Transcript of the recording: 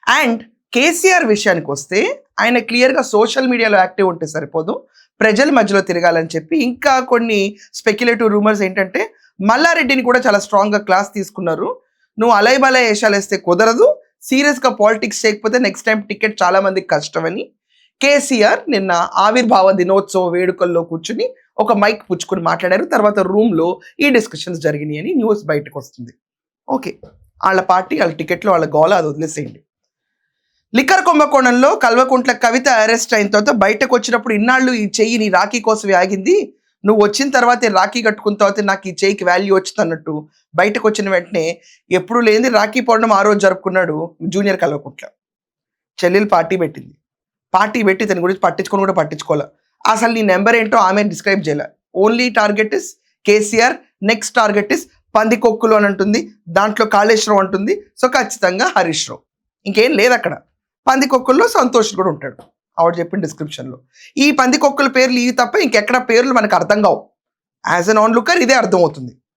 And KCR విషయానికి వస్తే ఆయన క్లియర్గా సోషల్ మీడియాలో యాక్టివ్ ఉంటే సరిపోదు, ప్రజల మధ్యలో తిరగాలని చెప్పి ఇంకా కొన్ని స్పెక్యులేటివ్ రూమర్స్ ఏంటంటే మల్లారెడ్డిని కూడా చాలా స్ట్రాంగ్గా క్లాస్ తీసుకున్నారు. నువ్వు అలై బలై వేషాలు వేస్తే కుదరదు, సీరియస్గా పాలిటిక్స్ చేయకపోతే నెక్స్ట్ టైం టికెట్ చాలా మందికి కష్టమని కేసీఆర్ నిన్న ఆవిర్భావ దినోత్సవ వేడుకల్లో కూర్చుని ఒక మైక్ పుచ్చుకుని మాట్లాడారు. తర్వాత రూమ్లో ఈ డిస్కషన్స్ జరిగినాయి అని న్యూస్ బయటకు వస్తుంది. ఓకే, వాళ్ళ పార్టీ వాళ్ళ టికెట్లు వాళ్ళ గోల అది వదిలేసేయండి. లిక్కర్ కుంభకోణంలో కల్వకుంట్ల కవిత అరెస్ట్ అయిన తర్వాత బయటకు వచ్చినప్పుడు ఇన్నాళ్ళు ఈ చెయ్యి నీ రాఖీ కోసమే ఆగింది, నువ్వు వచ్చిన తర్వాతే రాఖీ కట్టుకున్న తర్వాత నాకు ఈ చెయ్యికి వాల్యూ వచ్చింది అన్నట్టు బయటకు వచ్చిన వెంటనే ఎప్పుడు లేని రాఖీ పౌర్ణమి ఆ రోజు జరుపుకున్నాడు జూనియర్ కల్వకుంట్ల. చెల్లెలు పార్టీ పెట్టింది, పార్టీ పెట్టి తన గురించి పట్టించుకొని కూడా పట్టించుకోలే. అసలు నీ నెంబర్ ఏంటో ఆమె డిస్క్రైబ్ చేయలే. Only target is KCR, next target is పందికొక్కులు అని అంటుంది, దాంట్లో కాళేశ్వరం అంటుంది. సో ఖచ్చితంగా హరీష్ రావు, ఇంకేం లేదు అక్కడ. పందికొక్కుల్లో సంతోష్ కూడా ఉంటాడు ఆవిడ చెప్పిన డిస్క్రిప్షన్లో. ఈ పందికొక్కుల పేర్లు ఇవి తప్ప ఇంకెక్కడ పేర్లు మనకు అర్థం కావు. యాజ్ అన్ ఆన్ లుకర్ ఇదే అర్థమవుతుంది.